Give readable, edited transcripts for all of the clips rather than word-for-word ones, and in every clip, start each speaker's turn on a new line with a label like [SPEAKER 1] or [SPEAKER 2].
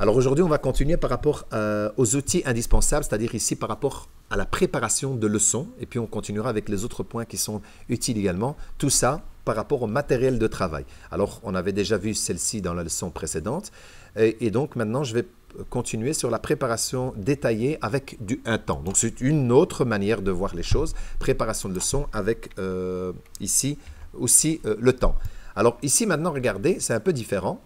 [SPEAKER 1] Alors aujourd'hui, on va continuer par rapport aux outils indispensables, c'est-à-dire ici par rapport à la préparation de leçons, et puis on continuera avec les autres points qui sont utiles également. Tout ça par rapport au matériel de travail. Alors, on avait déjà vu celle-ci dans la leçon précédente, et donc maintenant, je vais continuer sur la préparation détaillée avec un temps. Donc, c'est une autre manière de voir les choses, préparation de leçons avec ici aussi le temps. Alors, ici maintenant, regardez, c'est un peu différent.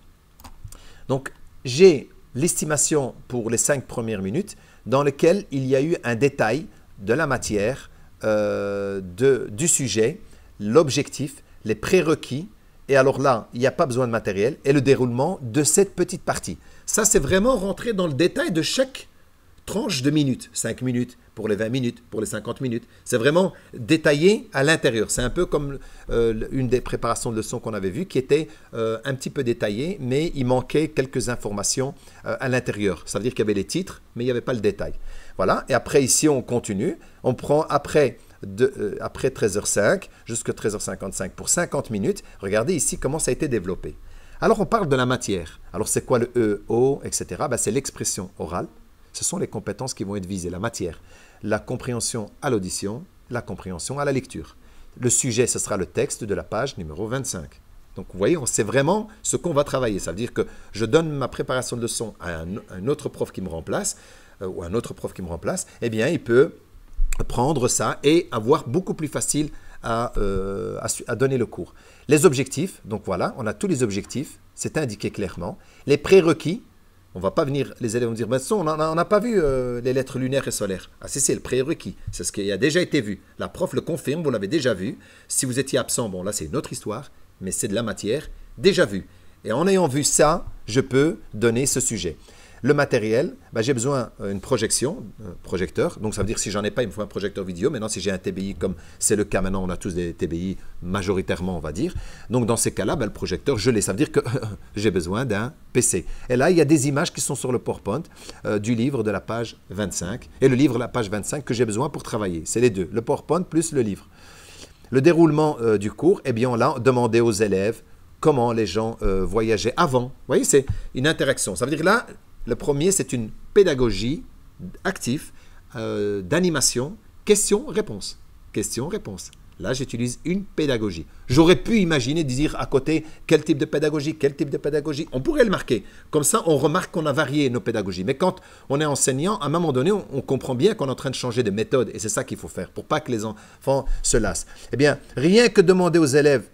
[SPEAKER 1] Donc, j'ai l'estimation pour les 5 premières minutes dans lequel il y a eu un détail de la matière, du sujet, l'objectif, les prérequis, et alors là, il n'y a pas besoin de matériel, et le déroulement de cette petite partie. Ça, c'est vraiment rentrer dans le détail de chaque tranche de minutes. 5 minutes, pour les 20 minutes, pour les 50 minutes. C'est vraiment détaillé à l'intérieur. C'est un peu comme une des préparations de leçons qu'on avait vues, qui était un petit peu détaillée, mais il manquait quelques informations à l'intérieur. Ça veut dire qu'il y avait les titres, mais il n'y avait pas le détail. Voilà, et après ici, on continue. On prend après 13h05 jusqu'à 13h55 pour 50 minutes. Regardez ici comment ça a été développé. Alors, on parle de la matière. Alors, c'est quoi le E, O, etc. Ben, c'est l'expression orale. Ce sont les compétences qui vont être visées. La matière, la compréhension à l'audition, la compréhension à la lecture. Le sujet, ce sera le texte de la page numéro 25. Donc, vous voyez, c'est vraiment ce qu'on va travailler. Ça veut dire que je donne ma préparation de leçon à un autre prof qui me remplace, ou un autre prof qui me remplace, eh bien, il peut prendre ça et avoir beaucoup plus facile à donner le cours. Les objectifs, donc voilà, on a tous les objectifs, c'est indiqué clairement. Les prérequis, on ne va pas venir, les élèves vont dire, ben, on n'a pas vu les lettres lunaires et solaires. Ah, c'est le prérequis, c'est ce qui a déjà été vu. La prof le confirme, vous l'avez déjà vu. Si vous étiez absent, bon là c'est une autre histoire, mais c'est de la matière déjà vue. Et en ayant vu ça, je peux donner ce sujet. Le matériel, ben, j'ai besoin d'une projection, projecteur. Donc, ça veut dire que si j'en ai pas, il me faut un projecteur vidéo. Maintenant, si j'ai un TBI, comme c'est le cas maintenant, on a tous des TBI majoritairement, on va dire. Donc, dans ces cas-là, ben, le projecteur, je l'ai. Ça veut dire que j'ai besoin d'un PC. Et là, il y a des images qui sont sur le PowerPoint du livre de la page 25 et le livre de la page 25 que j'ai besoin pour travailler. C'est les deux, le PowerPoint plus le livre. Le déroulement du cours, eh bien, là, demander aux élèves comment les gens voyageaient avant. Vous voyez, c'est une interaction. Ça veut dire que là, le premier, c'est une pédagogie active d'animation, question-réponse. Question-réponse. Là, j'utilise une pédagogie. J'aurais pu imaginer dire à côté quel type de pédagogie, quel type de pédagogie. On pourrait le marquer. Comme ça, on remarque qu'on a varié nos pédagogies. Mais quand on est enseignant, à un moment donné, on comprend bien qu'on est en train de changer de méthode. Et c'est ça qu'il faut faire pour pas que les enfants se lassent. Eh bien, rien que demander aux élèves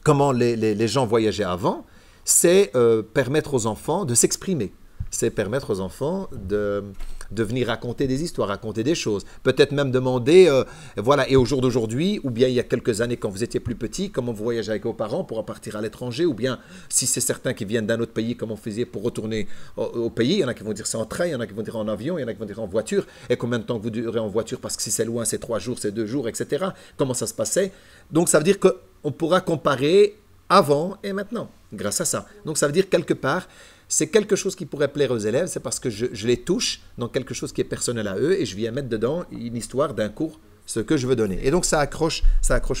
[SPEAKER 1] comment les gens voyageaient avant, c'est permettre aux enfants de s'exprimer. C'est permettre aux enfants de venir raconter des histoires, raconter des choses. Peut-être même demander, voilà, et au jour d'aujourd'hui, ou bien il y a quelques années quand vous étiez plus petit, comment vous voyagez avec vos parents pour partir à l'étranger, ou bien si c'est certains qui viennent d'un autre pays, comment vous faisiez pour retourner au pays. Il y en a qui vont dire c'est en train, il y en a qui vont dire en avion, il y en a qui vont dire en voiture. Et combien de temps vous durez en voiture, parce que si c'est loin, c'est 3 jours, c'est 2 jours, etc. Comment ça se passait. Donc ça veut dire qu'on pourra comparer avant et maintenant, grâce à ça. Donc ça veut dire quelque part, c'est quelque chose qui pourrait plaire aux élèves, c'est parce que je les touche dans quelque chose qui est personnel à eux et je viens mettre dedans une histoire d'un cours, ce que je veux donner. Et donc ça accroche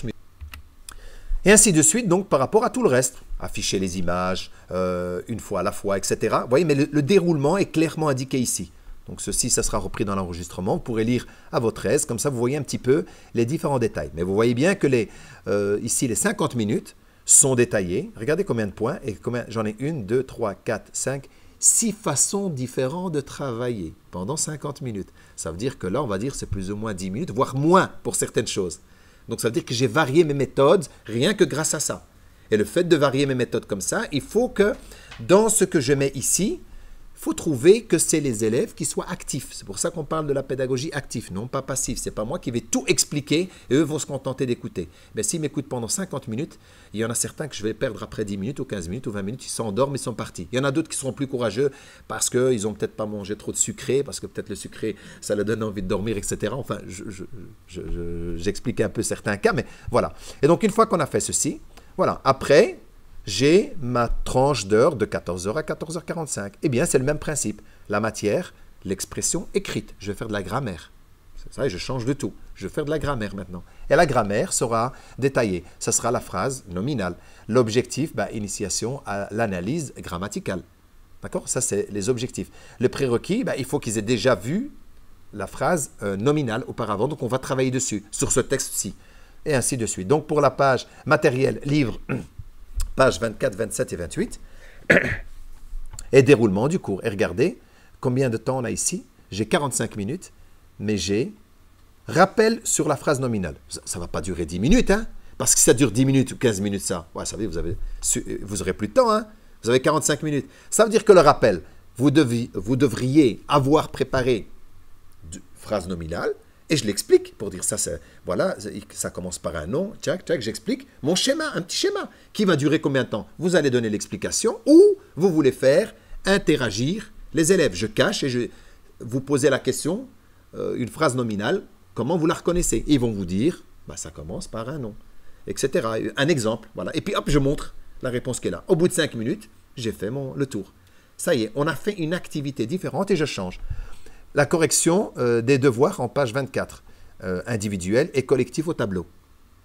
[SPEAKER 1] mieux. Et ainsi de suite, donc par rapport à tout le reste, afficher les images, une fois à la fois, etc. Vous voyez, mais le déroulement est clairement indiqué ici. Donc ceci, ça sera repris dans l'enregistrement. Vous pourrez lire à votre aise, comme ça vous voyez un petit peu les différents détails. Mais vous voyez bien que ici les 50 minutes, sont détaillés. Regardez combien de points et j'en ai 1, 2, 3, 4, 5, 6 façons différentes de travailler pendant 50 minutes. Ça veut dire que là, on va dire c'est plus ou moins 10 minutes, voire moins pour certaines choses. Donc ça veut dire que j'ai varié mes méthodes rien que grâce à ça. Et le fait de varier mes méthodes comme ça, il faut que dans ce que je mets ici, il faut trouver que c'est les élèves qui soient actifs. C'est pour ça qu'on parle de la pédagogie active, non pas passive. Ce n'est pas moi qui vais tout expliquer et eux vont se contenter d'écouter. Mais s'ils m'écoutent pendant 50 minutes, il y en a certains que je vais perdre après 10 minutes ou 15 minutes ou 20 minutes. Ils s'endorment, ils sont partis. Il y en a d'autres qui seront plus courageux parce qu'ils n'ont peut-être pas mangé trop de sucré, parce que peut-être le sucré, ça leur donne envie de dormir, etc. Enfin, j'explique un peu certains cas, mais voilà. Et donc, une fois qu'on a fait ceci, voilà. Après, j'ai ma tranche d'heure de 14h à 14h45. Eh bien, c'est le même principe. La matière, l'expression écrite. Je vais faire de la grammaire. C'est ça, et je change de tout. Je vais faire de la grammaire maintenant. Et la grammaire sera détaillée. Ce sera la phrase nominale. L'objectif, initiation à l'analyse grammaticale. D'accord? Ça, c'est les objectifs. Le prérequis, il faut qu'ils aient déjà vu la phrase nominale auparavant. Donc, on va travailler dessus, sur ce texte-ci. Et ainsi de suite. Donc, pour la page matériel, livre, pages 24, 27 et 28, et déroulement du cours. Et regardez combien de temps on a ici. J'ai 45 minutes, mais j'ai rappel sur la phrase nominale. Ça ne va pas durer 10 minutes, hein? Parce que si ça dure 10 minutes ou 15 minutes, ça, ouais, ça veut dire vous aurez plus de temps, hein? Vous avez 45 minutes. Ça veut dire que le rappel, vous devriez avoir préparé une phrase nominale, et je l'explique pour dire ça, voilà, ça commence par un nom, tchac, tchac, j'explique mon schéma, un petit schéma, qui va durer combien de temps? Vous allez donner l'explication, ou vous voulez faire interagir les élèves. Je cache et vous posez la question, une phrase nominale, comment vous la reconnaissez? Ils vont vous dire, ça commence par un nom, etc. Un exemple, voilà. Et puis hop, je montre la réponse qui est là. Au bout de 5 minutes, j'ai fait le tour. Ça y est, on a fait une activité différente et je change. La correction des devoirs en page 24, individuel et collectif au tableau.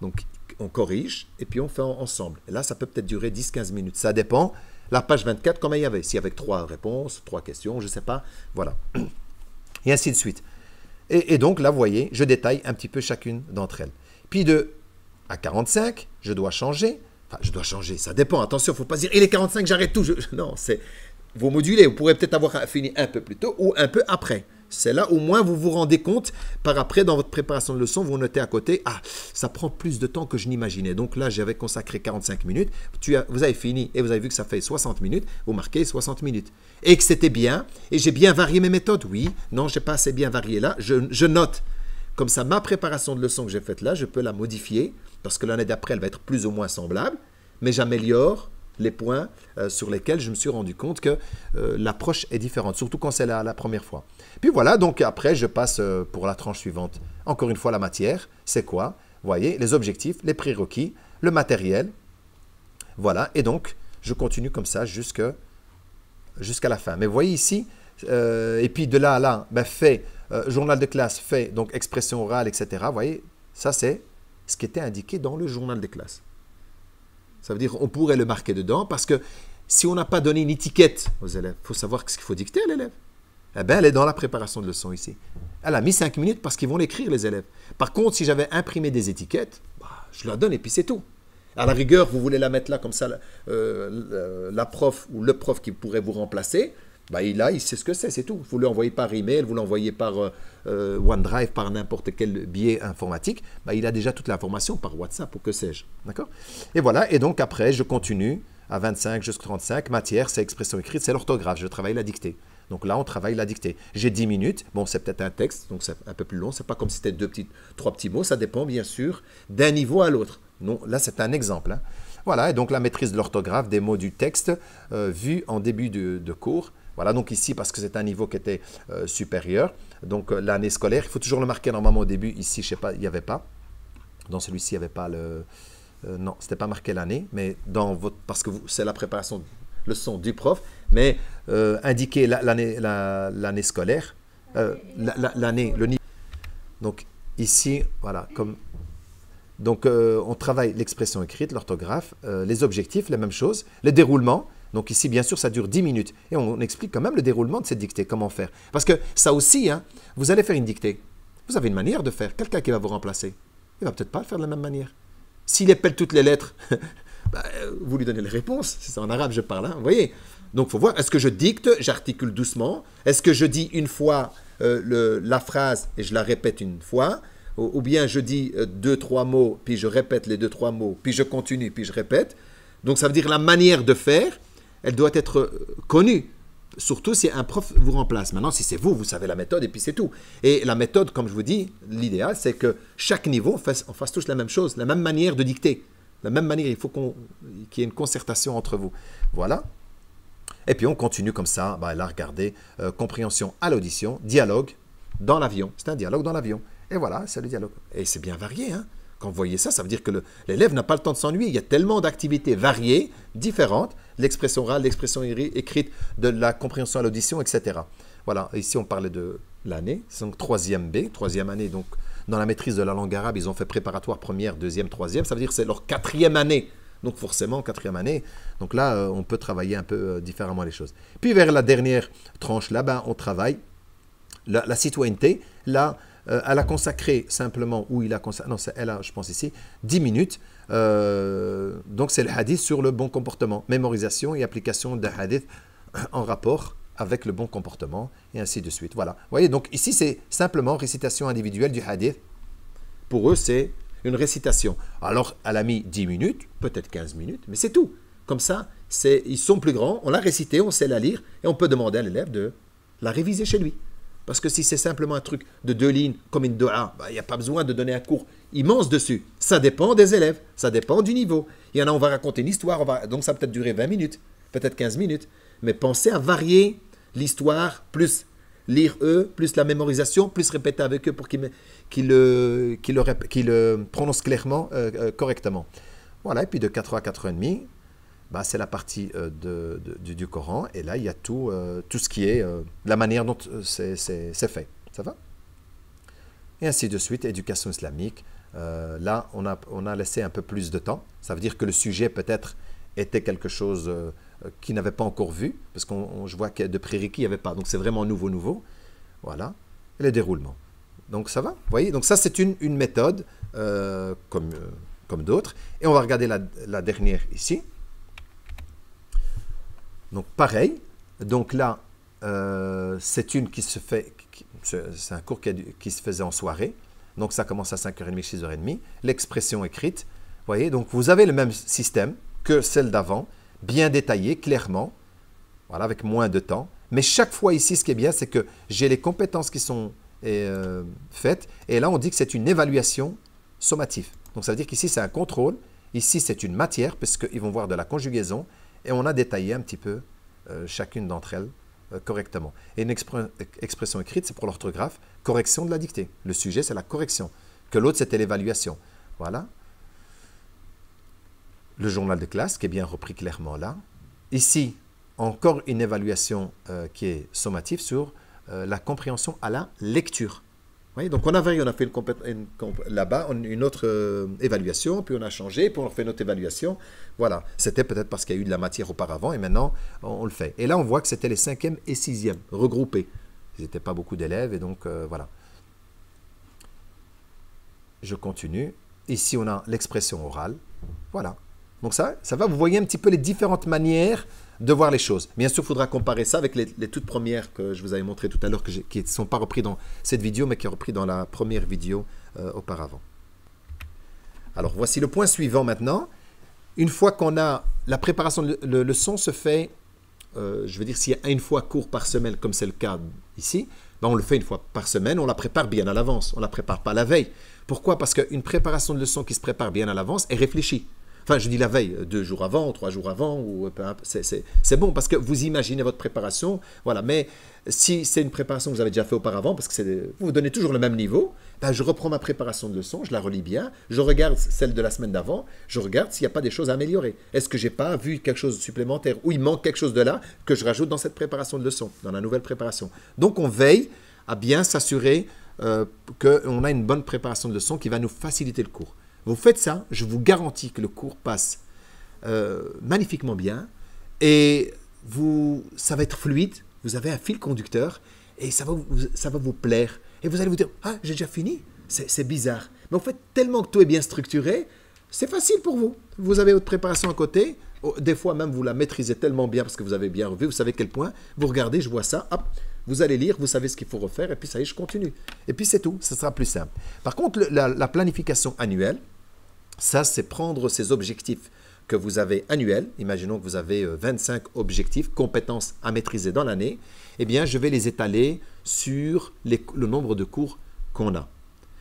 [SPEAKER 1] Donc, on corrige et puis on fait ensemble. Et là, ça peut peut-être durer 10-15 minutes. Ça dépend. La page 24, combien il y avait? S'il y avait 3 réponses, 3 questions, je ne sais pas. Voilà. Et ainsi de suite. Et donc, là, vous voyez, je détaille un petit peu chacune d'entre elles. Puis à 45, je dois changer. Enfin, je dois changer, ça dépend. Attention, il ne faut pas dire, il est 45, j'arrête tout. Non, c'est... Vous modulez, vous pourrez peut-être avoir fini un peu plus tôt ou un peu après. C'est là au moins vous vous rendez compte, par après dans votre préparation de leçon, vous notez à côté, ça prend plus de temps que je n'imaginais. Donc là, j'avais consacré 45 minutes, vous avez fini et vous avez vu que ça fait 60 minutes, vous marquez 60 minutes. Et que c'était bien, et j'ai bien varié mes méthodes, oui, non, je n'ai pas assez bien varié là, je note. Comme ça, ma préparation de leçon que j'ai faite là, je peux la modifier, parce que l'année d'après, elle va être plus ou moins semblable, mais j'améliore les points sur lesquels je me suis rendu compte que l'approche est différente, surtout quand c'est la première fois. Puis voilà, donc après, je passe pour la tranche suivante. Encore une fois, la matière, c'est quoi? Vous voyez, les objectifs, les prérequis, le matériel. Voilà, et donc, je continue comme ça jusqu'à la fin. Mais vous voyez ici, et puis de là à là, fait, journal de classe, fait, donc expression orale, etc. Vous voyez, ça c'est ce qui était indiqué dans le journal de classe. Ça veut dire qu'on pourrait le marquer dedans parce que si on n'a pas donné une étiquette aux élèves, il faut savoir ce qu'il faut dicter à l'élève. Eh bien, elle est dans la préparation de leçon ici. Elle a mis 5 minutes parce qu'ils vont l'écrire, les élèves. Par contre, si j'avais imprimé des étiquettes, je la donne et puis c'est tout. À la rigueur, vous voulez la mettre là comme ça, la prof ou le prof qui pourrait vous remplacer, il sait ce que c'est tout. Vous l'envoyez par email, vous l'envoyez par OneDrive, par n'importe quel biais informatique, il a déjà toute l'information par WhatsApp ou que sais-je. D'accord? Et voilà, et donc après, je continue à 25 jusqu'à 35. Matière, c'est expression écrite, c'est l'orthographe. Je travaille la dictée. Donc là, on travaille la dictée. J'ai 10 minutes. Bon, c'est peut-être un texte, donc c'est un peu plus long. C'est pas comme si c'était 3 petits mots. Ça dépend, bien sûr, d'un niveau à l'autre. Non, là, c'est un exemple. Hein. Voilà, et donc la maîtrise de l'orthographe, des mots du texte, vu en début de cours. Voilà, donc ici, parce que c'est un niveau qui était supérieur, donc l'année scolaire, il faut toujours le marquer normalement au début. Ici, je ne sais pas, il n'y avait pas. Dans celui-ci, il n'y avait pas le... non, ce n'était pas marqué l'année, mais parce que c'est la préparation de leçon du prof, mais indiquer l'année scolaire, l'année, le niveau. Donc ici, voilà, comme... Donc on travaille l'expression écrite, l'orthographe, les objectifs, la même chose, le déroulement. Donc ici, bien sûr, ça dure 10 minutes. Et on explique quand même le déroulement de cette dictée, comment faire. Parce que ça aussi, hein, vous allez faire une dictée. Vous avez une manière de faire. Quelqu'un qui va vous remplacer, il ne va peut-être pas le faire de la même manière. S'il épelle toutes les lettres, vous lui donnez les réponses. C'est en arabe, je parle. Hein, vous voyez? Donc, il faut voir, est-ce que je dicte, j'articule doucement? Est-ce que je dis une fois la phrase et je la répète une fois? Ou bien je dis 2-3 mots, puis je répète les 2-3 mots, puis je continue, puis je répète. Donc, ça veut dire la manière de faire, elle doit être connue, surtout si un prof vous remplace. Maintenant, si c'est vous, vous savez la méthode et puis c'est tout. Et la méthode, comme je vous dis, l'idéal, c'est que chaque niveau, on fasse tous la même chose, la même manière de dicter. La même manière, il faut qu'il y ait une concertation entre vous. Voilà. Et puis, on continue comme ça. Là, regardez, compréhension à l'audition, dialogue dans l'avion. C'est un dialogue dans l'avion. Et voilà, c'est le dialogue. Et c'est bien varié, hein. Quand vous voyez ça, ça veut dire que l'élève n'a pas le temps de s'ennuyer. Il y a tellement d'activités variées, différentes, l'expression orale, l'expression écrite, de la compréhension à l'audition, etc. Voilà, ici on parlait de l'année, c'est donc 3e B, 3e année, donc dans la maîtrise de la langue arabe, ils ont fait préparatoire première, deuxième, troisième, ça veut dire que c'est leur 4e année Donc forcément, en quatrième année, donc là, on peut travailler un peu différemment les choses. Puis vers la dernière tranche, là, ben, on travaille la citoyenneté. Là, elle a consacré simplement, ou il a consacré, non, c'est elle a, je pense ici, 10 minutes. Donc c'est le hadith sur le bon comportement, mémorisation et application d'un hadith en rapport avec le bon comportement, et ainsi de suite. Voilà. Vous voyez, donc ici, c'est simplement récitation individuelle du hadith. Pour eux, c'est une récitation. Alors, elle a mis 10 minutes, peut-être 15 minutes, mais c'est tout. Comme ça, ils sont plus grands, on l'a récité, on sait la lire, et on peut demander à l'élève de la réviser chez lui. Parce que si c'est simplement un truc de 2 lignes, comme une doha, il n'y a pas besoin de donner un cours immense dessus. Ça dépend des élèves, ça dépend du niveau. Il y en a, on va raconter une histoire, donc ça va peut-être durer 20 minutes, peut-être 15 minutes. Mais pensez à varier l'histoire, plus lire eux, plus la mémorisation, plus répéter avec eux pour qu'ils le prononcent clairement, correctement. Voilà, et puis de 4h à 4h30, bah, c'est la partie du Coran, et là, il y a tout ce qui est la manière dont c'est fait. Ça va? Et ainsi de suite, éducation islamique. Là, on a laissé un peu plus de temps. Ça veut dire que le sujet, peut-être, était quelque chose qui n'avait pas encore vu, parce que je vois que de prérequis, il n'y avait pas. Donc, c'est vraiment nouveau. Voilà. Et le déroulement. Donc, ça va? Vous voyez? Donc, ça, c'est une méthode comme d'autres. Et on va regarder la dernière ici. Donc, pareil. Donc, là, c'est une qui se fait... C'est un cours qui se faisait en soirée. Donc, ça commence à 5h30, 6h30. L'expression écrite. Vous voyez? Donc, vous avez le même système que celle d'avant, bien détaillé, clairement, voilà, avec moins de temps. Mais chaque fois ici, ce qui est bien, c'est que j'ai les compétences qui sont faites. Et là, on dit que c'est une évaluation sommative. Donc, ça veut dire qu'ici, c'est un contrôle. Ici, c'est une matière, puisqu'ils vont voir de la conjugaison. Et on a détaillé un petit peu chacune d'entre elles correctement. Et une expression écrite, c'est pour l'orthographe, correction de la dictée. Le sujet, c'est la correction. Que l'autre, c'était l'évaluation. Voilà. Le journal de classe, qui est bien repris clairement là. Ici, encore une évaluation qui est sommative sur la compréhension à la lecture. Vous voyez, donc on a fait là-bas une autre évaluation, puis on a changé, puis on a fait une autre évaluation. Voilà, c'était peut-être parce qu'il y a eu de la matière auparavant, et maintenant on le fait. Et là, on voit que c'était les 5e et 6e regroupés. Ils n'étaient pas beaucoup d'élèves, et donc voilà. Je continue. Ici, on a l'expression orale. Voilà. Donc ça va, vous voyez un petit peu les différentes manières de voir les choses. Bien sûr, il faudra comparer ça avec les toutes premières que je vous avais montrées tout à l'heure, qui ne sont pas repris dans cette vidéo, mais qui sont repris dans la première vidéo auparavant. Alors, voici le point suivant maintenant. Une fois qu'on a la préparation de leçon se fait, je veux dire, s'il y a une fois cours par semaine, comme c'est le cas ici, ben on le fait une fois par semaine, on la prépare bien à l'avance, on ne la prépare pas la veille. Pourquoi? Parce qu'une préparation de leçon qui se prépare bien à l'avance est réfléchie. Enfin, je dis la veille, 2 jours avant, 3 jours avant, ou c'est bon parce que vous imaginez votre préparation. Voilà. Mais si c'est une préparation que vous avez déjà fait auparavant, parce que vous donnez toujours le même niveau, ben je reprends ma préparation de leçon, je la relis bien, je regarde celle de la semaine d'avant, je regarde s'il n'y a pas des choses à améliorer. Est-ce que je n'ai pas vu quelque chose de supplémentaire ou il manque quelque chose de là que je rajoute dans cette préparation de leçon, dans la nouvelle préparation. Donc, on veille à bien s'assurer qu'on a une bonne préparation de leçon qui va nous faciliter le cours. Vous faites ça, je vous garantis que le cours passe magnifiquement bien et ça va être fluide, vous avez un fil conducteur et ça va vous plaire. Et vous allez vous dire, ah, j'ai déjà fini, c'est bizarre. Mais en fait, tellement que tout est bien structuré, c'est facile pour vous. Vous avez votre préparation à côté, des fois même vous la maîtrisez tellement bien parce que vous avez bien revu, vous savez quel point, vous regardez, je vois ça, hop, vous allez lire, vous savez ce qu'il faut refaire et puis ça y est, je continue. Et puis c'est tout, ce sera plus simple. Par contre, la planification annuelle, ça, c'est prendre ces objectifs que vous avez annuels. Imaginons que vous avez 25 objectifs, compétences à maîtriser dans l'année. Eh bien, je vais les étaler sur le nombre de cours qu'on a.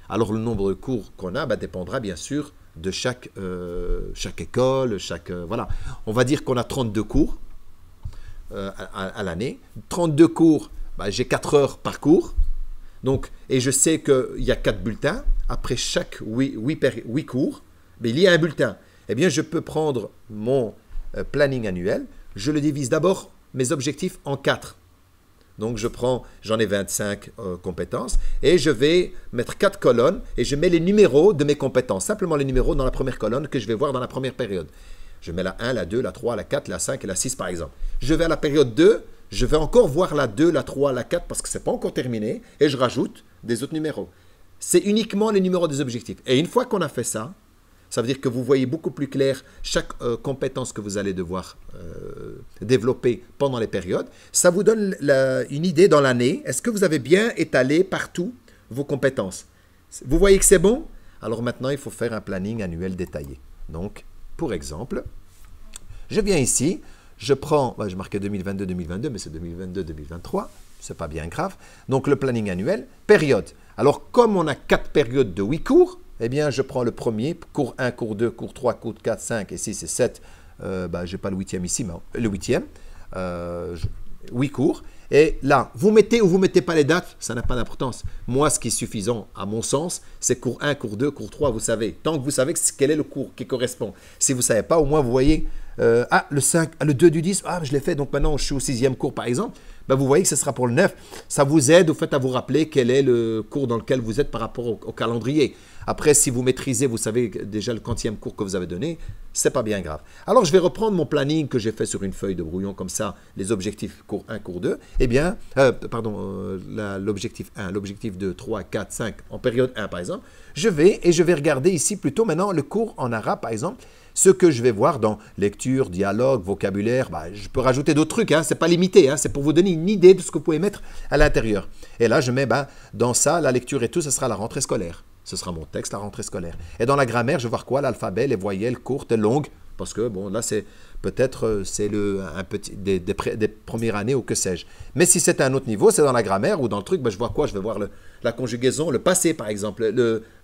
[SPEAKER 1] Alors, le nombre de cours qu'on a dépendra bien sûr de chaque école, voilà. On va dire qu'on a 32 cours à l'année. 32 cours, j'ai 4 heures par cours. Donc, et je sais qu'il y a 4 bulletins. Après chaque 8 cours, il y a un bulletin. Eh bien, je peux prendre mon planning annuel. Je le divise d'abord, mes objectifs, en 4. Donc, j'en ai 25 compétences et je vais mettre 4 colonnes et je mets les numéros de mes compétences. Simplement les numéros dans la première colonne que je vais voir dans la première période. Je mets la 1, la 2, la 3, la 4, la 5 et la 6 par exemple. Je vais à la période 2, je vais encore voir la 2, la 3, la 4 parce que ce n'est pas encore terminé et je rajoute des autres numéros. C'est uniquement les numéros des objectifs. Et une fois qu'on a fait ça, ça veut dire que vous voyez beaucoup plus clair chaque compétence que vous allez devoir développer pendant les périodes. Ça vous donne une idée dans l'année. Est-ce que vous avez bien étalé partout vos compétences? Vous voyez que c'est bon? Alors maintenant, il faut faire un planning annuel détaillé. Donc, pour exemple, je viens ici, je prends, je marquais 2022-2022, mais c'est 2022-2023, c'est pas bien grave. Donc, le planning annuel, période. Alors, comme on a 4 périodes de 8 cours, eh bien, je prends le premier, cours 1, cours 2, cours 3, cours 4, 5 et 6 et 7. Je n'ai pas le 8e ici, mais le 8e. 8 cours. Et là, vous mettez ou vous ne mettez pas les dates, ça n'a pas d'importance. Moi, ce qui est suffisant, à mon sens, c'est cours 1, cours 2, cours 3, vous savez. Tant que vous savez quel est le cours qui correspond. Si vous ne savez pas, au moins, vous voyez, le 5, le 2 du 10, je l'ai fait, donc maintenant, je suis au 6e cours, par exemple. Vous voyez que ce sera pour le 9. Ça vous aide, au fait, à vous rappeler quel est le cours dans lequel vous êtes par rapport au calendrier. Après, si vous maîtrisez, vous savez déjà le quantième cours que vous avez donné, c'est pas bien grave. Alors, je vais reprendre mon planning que j'ai fait sur une feuille de brouillon, comme ça, les objectifs cours 1, cours 2. Eh bien, l'objectif 1, l'objectif 2, 3, 4, 5, en période 1, par exemple. Je vais regarder ici plutôt maintenant le cours en arabe, par exemple. Ce que je vais voir dans lecture, dialogue, vocabulaire, je peux rajouter d'autres trucs, ce n'est pas limité, c'est pour vous donner une idée de ce que vous pouvez mettre à l'intérieur. Et là, je mets dans ça, la lecture et tout, ce sera la rentrée scolaire. Ce sera mon texte, la rentrée scolaire. Et dans la grammaire, je vais voir quoi? L'alphabet, les voyelles courtes et longues, parce que bon, là, c'est peut-être des premières années ou que sais-je. Mais si c'est à un autre niveau, c'est dans la grammaire ou dans le truc, je vois quoi? Je vais voir la conjugaison, le passé, par exemple,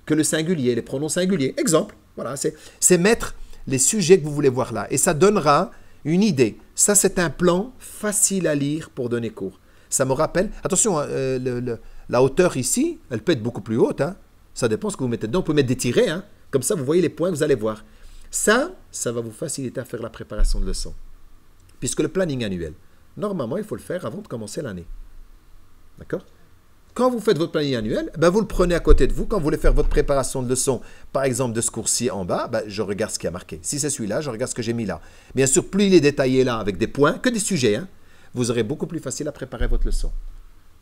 [SPEAKER 1] que le singulier, les pronoms singuliers. Exemple, voilà, c'est mettre les sujets que vous voulez voir là. Et ça donnera une idée. Ça, c'est un plan facile à lire pour donner cours. Ça me rappelle... Attention, la hauteur ici, elle peut être beaucoup plus haute. Ça dépend ce que vous mettez dedans. On peut mettre des tirets. Comme ça, vous voyez les points, vous allez voir. Ça va vous faciliter à faire la préparation de leçons. Puisque le planning annuel, normalement, il faut le faire avant de commencer l'année. D'accord? Quand vous faites votre planning annuel, vous le prenez à côté de vous. Quand vous voulez faire votre préparation de leçon, par exemple de ce cours-ci en bas, je regarde ce qui a marqué. Si c'est celui-là, je regarde ce que j'ai mis là. Bien sûr, plus il est détaillé là avec des points, que des sujets, vous aurez beaucoup plus facile à préparer votre leçon.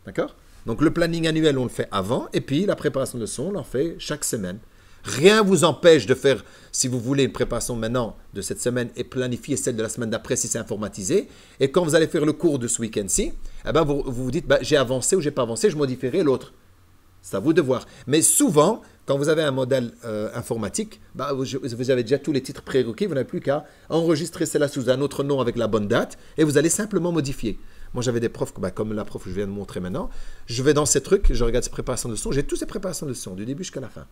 [SPEAKER 1] D'accord? Donc le planning annuel, on le fait avant, et puis la préparation de leçon, on en fait chaque semaine. Rien ne vous empêche de faire, si vous voulez, une préparation maintenant de cette semaine et planifier celle de la semaine d'après si c'est informatisé. Et quand vous allez faire le cours de ce week-end-ci, vous vous dites, j'ai avancé ou j'ai pas avancé, je modifierai l'autre. C'est à vous de voir. Mais souvent, quand vous avez un modèle informatique, vous avez déjà tous les titres prérequis, vous n'avez plus qu'à enregistrer cela sous un autre nom avec la bonne date et vous allez simplement modifier. Moi, j'avais des profs, comme la prof que je viens de montrer maintenant, je vais dans ces trucs, je regarde ses préparations de leçons, j'ai toutes ces préparations de leçons, du début jusqu'à la fin.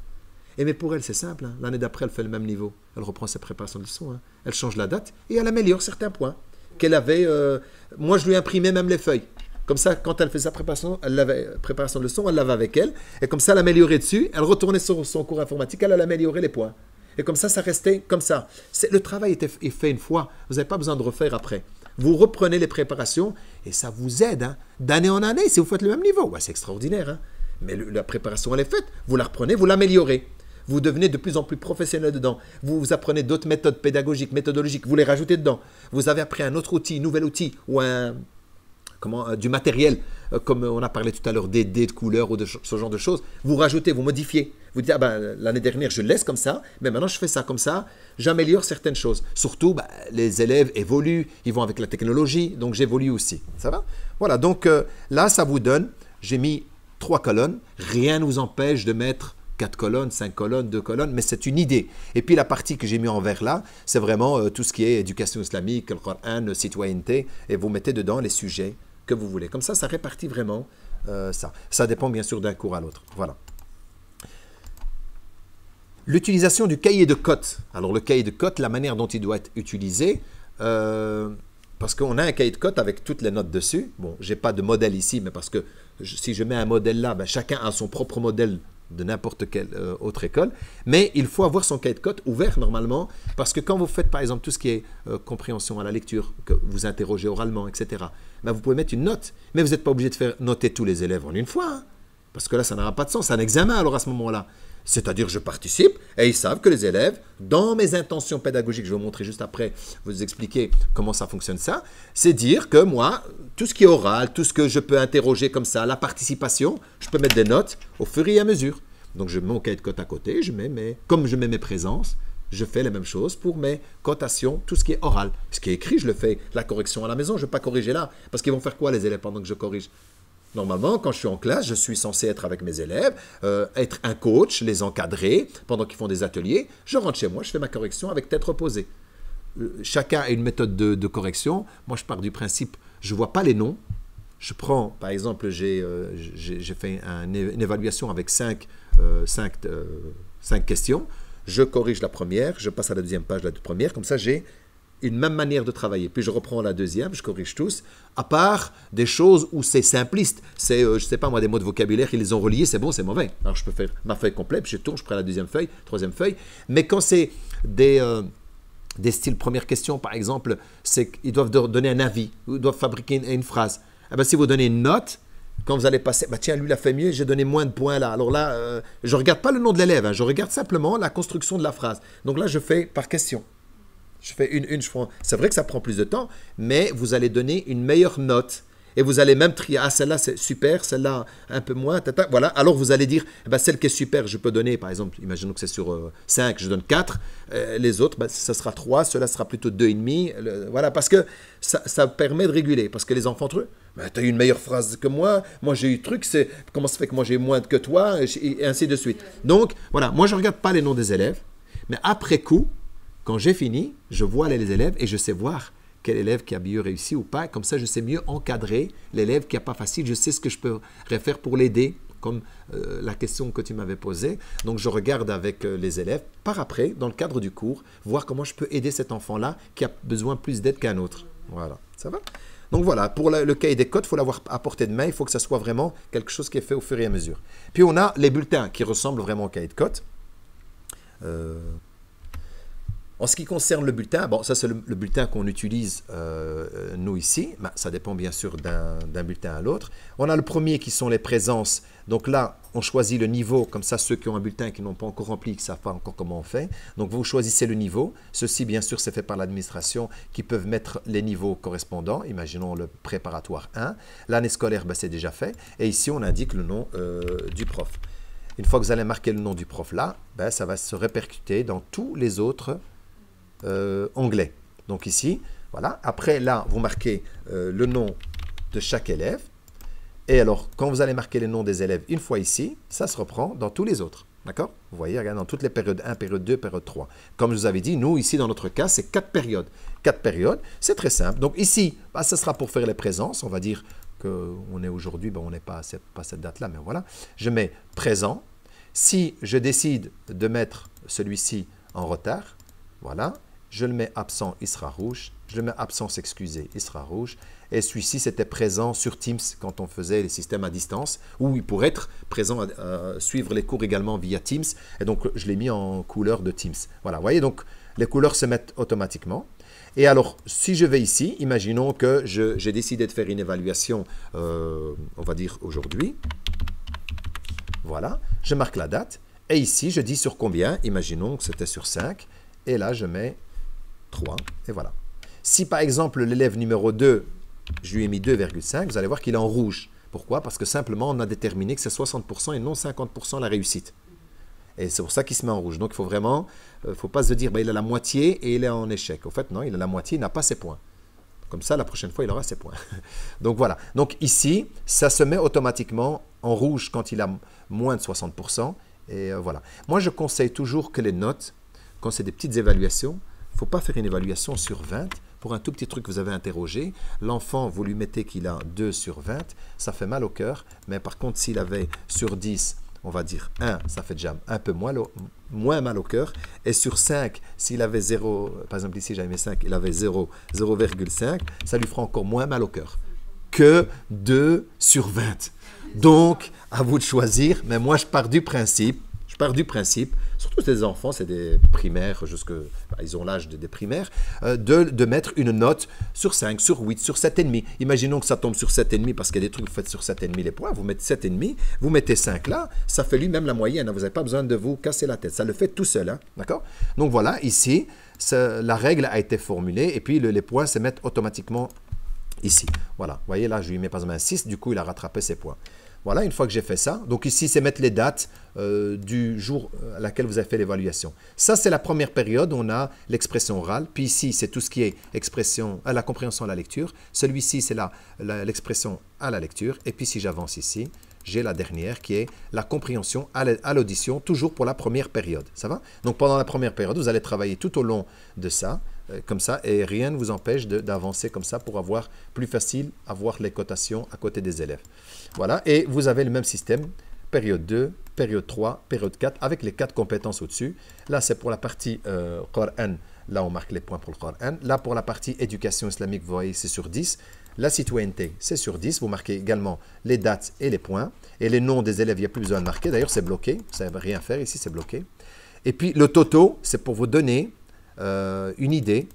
[SPEAKER 1] Mais pour elle, c'est simple. L'année d'après, elle fait le même niveau. Elle reprend ses préparations de leçons. Elle change la date et elle améliore certains points qu'elle avait. Moi, je lui imprimais même les feuilles. Comme ça, quand elle fait sa préparation, préparation de leçon, elle l'avait avec elle. Et comme ça, elle améliorait dessus. Elle retournait sur son cours informatique. Elle améliorait les points. Et comme ça restait comme ça. Le travail est fait une fois. Vous n'avez pas besoin de refaire après. Vous reprenez les préparations et ça vous aide d'année en année si vous faites le même niveau. C'est extraordinaire. Mais la préparation, elle est faite. Vous la reprenez, vous l'améliorez. Vous devenez de plus en plus professionnel dedans. Vous apprenez d'autres méthodes pédagogiques, méthodologiques. Vous les rajoutez dedans. Vous avez appris un autre outil, un nouvel outil ou du matériel, comme on a parlé tout à l'heure, des dés de couleurs ou de ce genre de choses. Vous rajoutez, vous modifiez. Vous dites, l'année dernière, je le laisse comme ça, mais maintenant, je fais ça comme ça. J'améliore certaines choses. Surtout, les élèves évoluent, ils vont avec la technologie, donc j'évolue aussi. Ça va? Voilà, donc là, ça vous donne, j'ai mis 3 colonnes. Rien ne vous empêche de mettre 4 colonnes, 5 colonnes, 2 colonnes, mais c'est une idée. Et puis la partie que j'ai mis en vert là, c'est vraiment tout ce qui est éducation islamique, le Coran, citoyenneté, et vous mettez dedans les sujets que vous voulez. Comme ça répartit vraiment ça. Ça dépend bien sûr d'un cours à l'autre. Voilà. L'utilisation du cahier de cotes. Alors le cahier de cotes, la manière dont il doit être utilisé, parce qu'on a un cahier de cotes avec toutes les notes dessus. Bon, je n'ai pas de modèle ici, mais parce que si je mets un modèle là, chacun a son propre modèle de n'importe quelle autre école, mais il faut avoir son cahier de cotes ouvert normalement, parce que quand vous faites par exemple tout ce qui est compréhension à la lecture, que vous interrogez oralement, etc., vous pouvez mettre une note, mais vous n'êtes pas obligé de faire noter tous les élèves en une fois. Parce que là, ça n'aura pas de sens. C'est un examen alors à ce moment-là. C'est-à-dire, je participe et ils savent que les élèves, dans mes intentions pédagogiques, je vais vous montrer juste après, vous expliquer comment ça fonctionne ça, c'est dire que moi, tout ce qui est oral, tout ce que je peux interroger comme ça, la participation, je peux mettre des notes au fur et à mesure. Donc, je mets mon cahier de cotes à côté, comme je mets mes présences, je fais la même chose pour mes cotations, tout ce qui est oral. Ce qui est écrit, je le fais, la correction à la maison, je ne vais pas corriger là. Parce qu'ils vont faire quoi les élèves pendant que je corrige? Normalement, quand je suis en classe, je suis censé être avec mes élèves, être un coach, les encadrer pendant qu'ils font des ateliers. Je rentre chez moi, je fais ma correction avec tête reposée. Chacun a une méthode de correction. Moi, je pars du principe, je ne vois pas les noms. Je prends, par exemple, j'ai fait une évaluation avec 5 questions. Je corrige la première, je passe à la deuxième page de la première. Comme ça, j'ai une même manière de travailler. Puis je reprends la deuxième, je corrige tous, à part des choses où c'est simpliste. C'est, je ne sais pas moi, des mots de vocabulaire, ils les ont reliés, c'est bon, c'est mauvais. Alors je peux faire ma feuille complète, puis je tourne, je prends la deuxième feuille, troisième feuille. Mais quand c'est des styles première question, par exemple, c'est qu'ils doivent donner un avis, ils doivent fabriquer une phrase. Eh bien, si vous donnez une note, quand vous allez passer, bah tiens, lui, il a fait mieux, j'ai donné moins de points là. Alors là, je ne regarde pas le nom de l'élève, hein, je regarde simplement la construction de la phrase. Donc là, je fais par question. Je fais c'est vrai que ça prend plus de temps, mais vous allez donner une meilleure note. Et vous allez même trier, ah, celle-là, c'est super, celle-là, un peu moins, tata. Voilà. Alors, vous allez dire, eh ben, celle qui est super, je peux donner, par exemple, imaginons que c'est sur 5, je donne 4. Les autres, ben, ça sera 3, cela sera plutôt 2,5. Voilà, parce que ça permet de réguler. Parce que les enfants, entre eux, ben, tu as eu une meilleure phrase que moi j'ai eu truc, c'est comment ça fait que moi j'ai moins que toi, et ainsi de suite. Donc, voilà, moi, je ne regarde pas les noms des élèves, mais après coup, quand j'ai fini, je vois les élèves et je sais voir quel élève qui a mieux réussi ou pas. Comme ça, je sais mieux encadrer l'élève qui n'a pas facile. Je sais ce que je peux faire pour l'aider, comme la question que tu m'avais posée. Donc, je regarde avec les élèves par après, dans le cadre du cours, voir comment je peux aider cet enfant-là qui a besoin plus d'aide qu'un autre. Voilà, ça va? Donc voilà, pour le cahier des codes, il faut l'avoir à portée de main. Il faut que ça soit vraiment quelque chose qui est fait au fur et à mesure. Puis, on a les bulletins qui ressemblent vraiment au cahier de codes. En ce qui concerne le bulletin, bon, ça c'est le bulletin qu'on utilise nous ici. Ben, ça dépend bien sûr d'un bulletin à l'autre. On a le premier qui sont les présences. Donc là, on choisit le niveau. Comme ça, ceux qui ont un bulletin qui n'ont pas encore rempli, qui ne savent pas encore comment on fait. Donc vous choisissez le niveau. Ceci, bien sûr, c'est fait par l'administration qui peuvent mettre les niveaux correspondants. Imaginons le préparatoire 1. L'année scolaire, ben, c'est déjà fait. Et ici, on indique le nom du prof. Une fois que vous allez marquer le nom du prof là, ben, ça va se répercuter dans tous les autres onglet. Donc ici, voilà. Après, là, vous marquez le nom de chaque élève. Et alors, quand vous allez marquer les noms des élèves une fois ici, ça se reprend dans tous les autres. D'accord? Vous voyez, regardez, dans toutes les périodes 1, période 2, période 3. Comme je vous avais dit, nous, ici, dans notre cas, c'est 4 périodes. 4 périodes, c'est très simple. Donc ici, bah, ça sera pour faire les présences. On va dire qu'on est aujourd'hui, bah, on n'est pas cette date-là, mais voilà. Je mets présent. Si je décide de mettre celui-ci en retard, voilà. Je le mets absent, il sera rouge. Je le mets absent, s'excuser, il sera rouge. Et celui-ci, c'était présent sur Teams quand on faisait les systèmes à distance, où il pourrait être présent à suivre les cours également via Teams. Et donc, je l'ai mis en couleur de Teams. Voilà, vous voyez, donc les couleurs se mettent automatiquement. Et alors, si je vais ici, imaginons que j'ai décidé de faire une évaluation, on va dire aujourd'hui. Voilà, je marque la date. Et ici, je dis sur combien. Imaginons que c'était sur 5. Et là, je mets 3, et voilà. Si par exemple l'élève numéro 2, je lui ai mis 2,5, vous allez voir qu'il est en rouge. Pourquoi? Parce que simplement on a déterminé que c'est 60% et non 50% la réussite. Et c'est pour ça qu'il se met en rouge. Donc il faut vraiment, faut pas se dire bah, il a la moitié et il est en échec. En fait non, il a la moitié, il n'a pas ses points. Comme ça, la prochaine fois, il aura ses points. Donc voilà. Donc ici, ça se met automatiquement en rouge quand il a moins de 60%. Et voilà. Moi, je conseille toujours que les notes, quand c'est des petites évaluations, il ne faut pas faire une évaluation sur 20. Pour un tout petit truc que vous avez interrogé, l'enfant, vous lui mettez qu'il a 2 sur 20, ça fait mal au cœur. Mais par contre, s'il avait sur 10, on va dire 1, ça fait déjà un peu moins mal au cœur. Et sur 5, s'il avait 0, par exemple ici j'avais mis 5, il avait 0,5, ça lui fera encore moins mal au cœur que 2 sur 20. Donc, à vous de choisir. Mais moi, je pars du principe, Je pars du principe, surtout les enfants, c'est des primaires, ils ont l'âge des primaires, de mettre une note sur 5, sur 8, sur 7,5. Imaginons que ça tombe sur 7,5 parce qu'il y a des trucs que vous faites sur 7,5 les points. Vous mettez 7,5, vous mettez 5 là, ça fait lui-même la moyenne. Hein, vous n'avez pas besoin de vous casser la tête. Ça le fait tout seul. Hein, d'accord? Donc voilà, ici, la règle a été formulée et puis les points se mettent automatiquement ici. Voilà, vous voyez là, je lui mets par exemple un 6, du coup il a rattrapé ses points. Voilà, une fois que j'ai fait ça, donc ici c'est mettre les dates du jour à laquelle vous avez fait l'évaluation. Ça c'est la première période, on a l'expression orale, puis ici c'est tout ce qui est expression, la compréhension à la lecture. Celui-ci c'est l'expression à la lecture, et puis si j'avance ici, j'ai la dernière qui est la compréhension à l'audition, toujours pour la première période. Ça va? Donc pendant la première période, vous allez travailler tout au long de ça, comme ça, et rien ne vous empêche d'avancer comme ça pour avoir plus facile à voir les cotations à côté des élèves. Voilà, et vous avez le même système, période 2, période 3, période 4, avec les 4 compétences au-dessus. Là, c'est pour la partie Coran, là on marque les points pour le Coran. Là, pour la partie éducation islamique, vous voyez, c'est sur 10. La citoyenneté, c'est sur 10. Vous marquez également les dates et les points. Et les noms des élèves, il n'y a plus besoin de marquer. D'ailleurs, c'est bloqué. Ça ne veut rien faire. Ici, c'est bloqué. Et puis, le toto, c'est pour vous donner une idée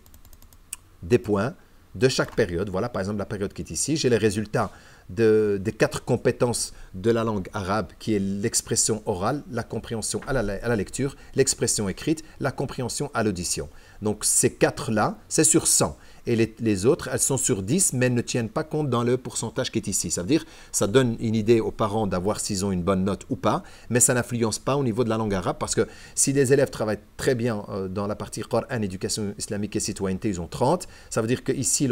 [SPEAKER 1] des points de chaque période. Voilà, par exemple, la période qui est ici. J'ai les résultats des 4 compétences de la langue arabe, qui est l'expression orale, la compréhension à la lecture, l'expression écrite, la compréhension à l'audition. Donc, ces 4-là, c'est sur 100. Et les autres, elles sont sur 10, mais elles ne tiennent pas compte dans le pourcentage qui est ici. Ça veut dire, ça donne une idée aux parents d'avoir s'ils ont une bonne note ou pas, mais ça n'influence pas au niveau de la langue arabe, parce que si les élèves travaillent très bien dans la partie Coran, éducation islamique et citoyenneté, ils ont 30, ça veut dire qu'ici,